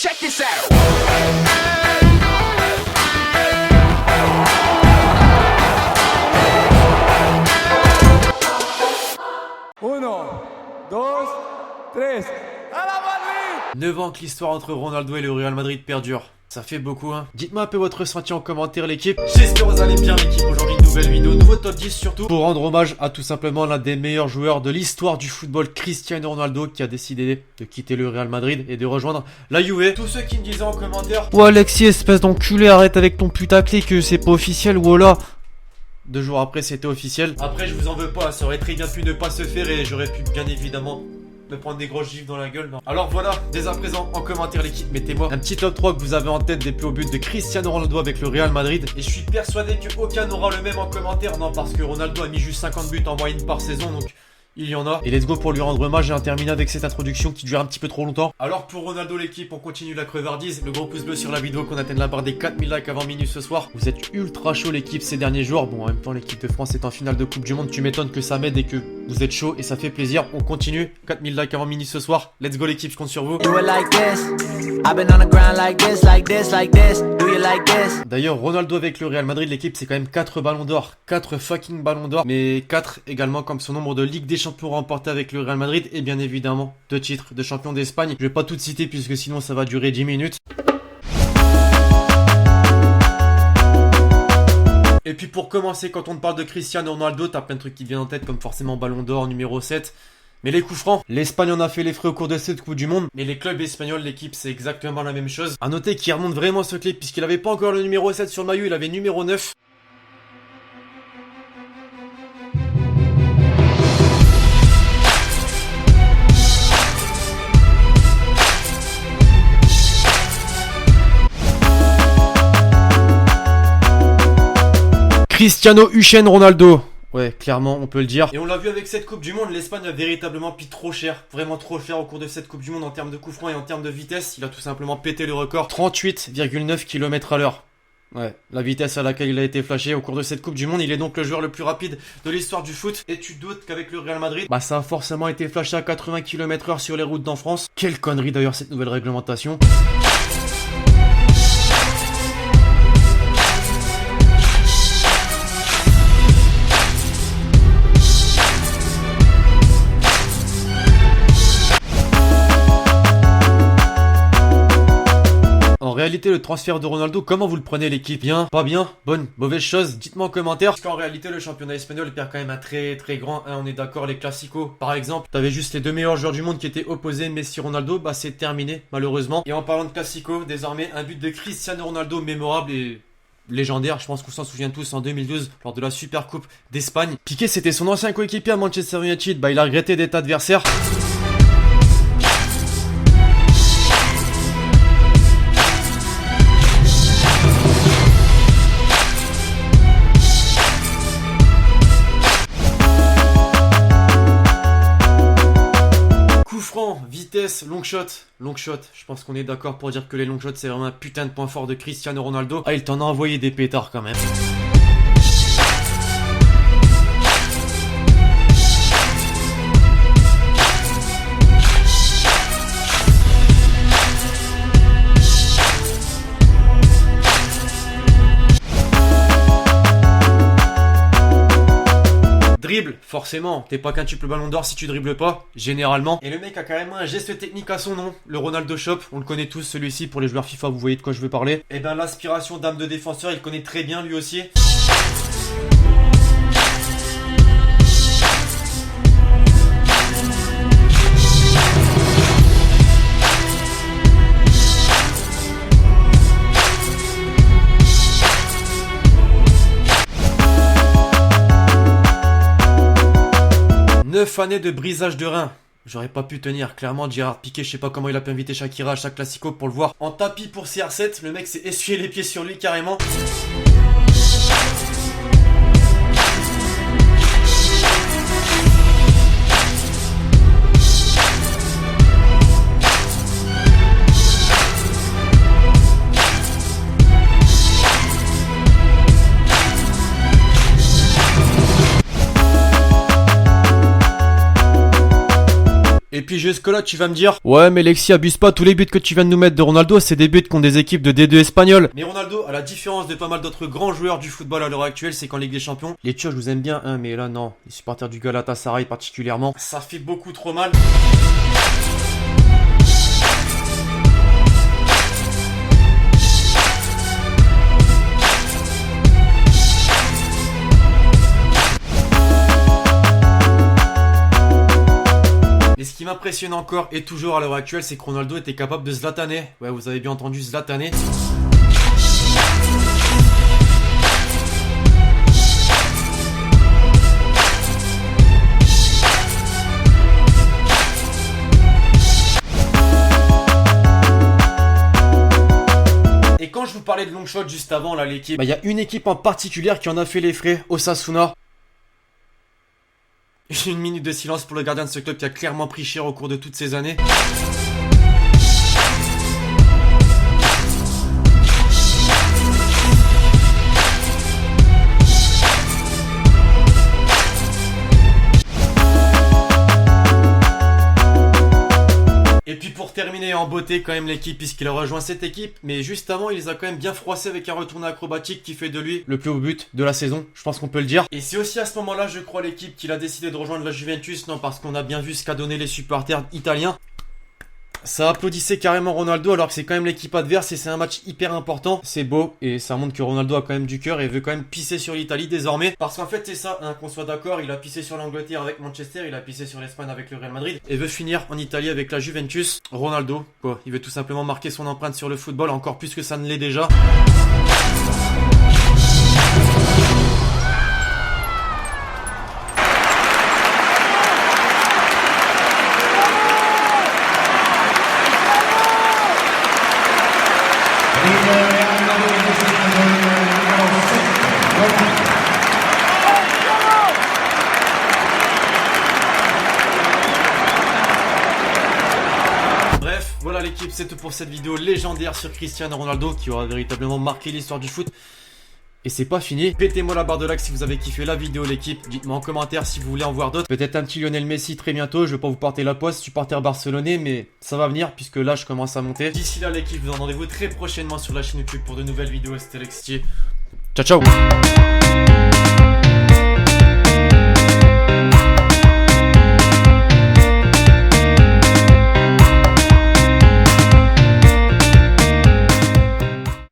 Check this out. Uno, dos, tres. ¡A la Madrid! 9 ans que l'histoire entre Ronaldo et le Real Madrid perdure. Ça fait beaucoup, hein. Dites-moi un peu votre ressenti en commentaire, l'équipe. J'espère que vous allez bien, l'équipe. Aujourd'hui, une nouvelle vidéo, nouveau top 10 surtout, pour rendre hommage à tout simplement l'un des meilleurs joueurs de l'histoire du football, Cristiano Ronaldo, qui a décidé de quitter le Real Madrid et de rejoindre la Juve. Tous ceux qui me disaient en commentaire: Ouais Alexis, espèce d'enculé, arrête avec ton putaclic, c'est pas officiel, voilà. 2 jours après, c'était officiel. Après, je vous en veux pas, ça aurait très bien pu ne pas se faire et j'aurais pu bien évidemment me prendre des grosses gifles dans la gueule. Non. Alors voilà, dès à présent, en commentaire, l'équipe, mettez-moi un petit top 3 que vous avez en tête des plus hauts buts de Cristiano Ronaldo avec le Real Madrid. Et je suis persuadé qu'aucun n'aura le même en commentaire. Non, parce que Ronaldo a mis juste 50 buts en moyenne par saison, donc il y en a. Et let's go pour lui rendre hommage et en terminer avec cette introduction qui dure un petit peu trop longtemps. Alors pour Ronaldo, l'équipe, on continue la crevardise. Le gros pouce bleu sur la vidéo, qu'on atteigne la barre des 4000 likes avant minuit ce soir. Vous êtes ultra chaud, l'équipe, ces derniers jours. Bon, en même temps, l'équipe de France est en finale de Coupe du Monde. Tu m'étonnes que ça m'aide et que vous êtes chaud et ça fait plaisir. On continue. 4000 likes avant minuit ce soir. Let's go, l'équipe, je compte sur vous. D'ailleurs, Ronaldo avec le Real Madrid, l'équipe, c'est quand même 4 ballons d'or. 4 fucking ballons d'or. Mais 4 également comme son nombre de Ligue des Champions remportés avec le Real Madrid. Et bien évidemment, 2 titres de champion d'Espagne. Je vais pas tout citer puisque sinon ça va durer 10 minutes. Et puis pour commencer, quand on te parle de Cristiano Ronaldo, t'as plein de trucs qui viennent en tête, comme forcément ballon d'or, numéro 7. Mais les coups francs, l'Espagne en a fait les frais au cours de cette Coupe du Monde. Mais les clubs espagnols, l'équipe, c'est exactement la même chose. A noter qu'il remonte vraiment ce clip, puisqu'il avait pas encore le numéro 7 sur le maillot, il avait numéro 9. Cristiano Huchen Ronaldo. Ouais, clairement, on peut le dire. Et on l'a vu avec cette Coupe du Monde, l'Espagne a véritablement pris trop cher. Vraiment trop cher au cours de cette Coupe du Monde en termes de coups francs et en termes de vitesse. Il a tout simplement pété le record. 38,9 km à l'heure. Ouais, la vitesse à laquelle il a été flashé au cours de cette Coupe du Monde. Il est donc le joueur le plus rapide de l'histoire du foot. Et tu doutes qu'avec le Real Madrid, bah ça a forcément été flashé à 80 km/h sur les routes d'en France. Quelle connerie d'ailleurs cette nouvelle réglementation. En réalité, le transfert de Ronaldo, comment vous le prenez, l'équipe? Bien, pas bien, bonne, mauvaise chose? Dites-moi en commentaire. Parce qu'en réalité, le championnat espagnol perd quand même un très grand 1, on est d'accord. Les classicos, par exemple, t'avais juste les 2 meilleurs joueurs du monde qui étaient opposés, Messi, Ronaldo, bah c'est terminé, malheureusement. Et en parlant de classico, désormais, un but de Cristiano Ronaldo mémorable et légendaire, je pense qu'on s'en souvient tous, en 2012, lors de la Super Coupe d'Espagne. Piqué, c'était son ancien coéquipier à Manchester United, bah il a regretté d'être adversaire. Vitesse, long shot, je pense qu'on est d'accord pour dire que les long shots c'est vraiment un putain de point fort de Cristiano Ronaldo. Ah, il t'en a envoyé des pétards quand même. Dribble, forcément, t'es pas qu'un triple ballon d'or si tu dribbles pas, généralement. Et le mec a carrément un geste technique à son nom, le Ronaldo Shop, on le connaît tous celui-ci pour les joueurs FIFA, vous voyez de quoi je veux parler. Et ben l'aspiration d'âme de défenseur, il connaît très bien lui aussi. Années de brisage de rein. J'aurais pas pu tenir, clairement. Gérard Piqué, je sais pas comment il a pu inviter Shakira à chaque classico pour le voir en tapis pour CR7. Le mec s'est essuyé les pieds sur lui carrément. puis jusque-là, tu vas me dire... Ouais, mais Lexi, abuse pas, tous les buts que tu viens de nous mettre de Ronaldo, c'est des buts contre des équipes de D2 espagnoles. Mais Ronaldo, à la différence de pas mal d'autres grands joueurs du football à l'heure actuelle, c'est qu'en Ligue des Champions, les Turcs, je vous aime bien, hein, mais là, non. Les supporters du Galatasaray particulièrement, ça fait beaucoup trop mal. Et ce qui m'impressionne encore et toujours à l'heure actuelle, c'est que Ronaldo était capable de zlataner. Ouais, vous avez bien entendu, zlataner. Et quand je vous parlais de long shot juste avant, là, l'équipe, bah, y a une équipe en particulier qui en a fait les frais, Osasuna. Une minute de silence pour le gardien de ce club qui a clairement pris cher au cours de toutes ces années. Et puis pour terminer en beauté quand même l'équipe, puisqu'il a rejoint cette équipe, mais juste avant il les a quand même bien froissés avec un retourné acrobatique qui fait de lui le plus haut but de la saison, je pense qu'on peut le dire. Et c'est aussi à ce moment-là, je crois, l'équipe qu'il a décidé de rejoindre la Juventus, non, parce qu'on a bien vu ce qu'a donné les supporters italiens. Ça applaudissait carrément Ronaldo alors que c'est quand même l'équipe adverse et c'est un match hyper important. C'est beau et ça montre que Ronaldo a quand même du cœur et veut quand même pisser sur l'Italie désormais. Parce qu'en fait c'est ça, hein, qu'on soit d'accord, il a pissé sur l'Angleterre avec Manchester, il a pissé sur l'Espagne avec le Real Madrid et veut finir en Italie avec la Juventus. Ronaldo, quoi, il veut tout simplement marquer son empreinte sur le football encore plus que ça ne l'est déjà. Bref, voilà l'équipe, c'est tout pour cette vidéo légendaire sur Cristiano Ronaldo qui aura véritablement marqué l'histoire du foot. Et c'est pas fini. Pétez-moi la barre de like si vous avez kiffé la vidéo l'équipe. Dites-moi en commentaire si vous voulez en voir d'autres. Peut-être un petit Lionel Messi très bientôt. Je vais pas vous porter la poisse, supporter barcelonais, mais ça va venir puisque là je commence à monter. D'ici là l'équipe, vous en rendez-vous très prochainement sur la chaîne YouTube pour de nouvelles vidéos. C'était Lexi. Ciao ciao.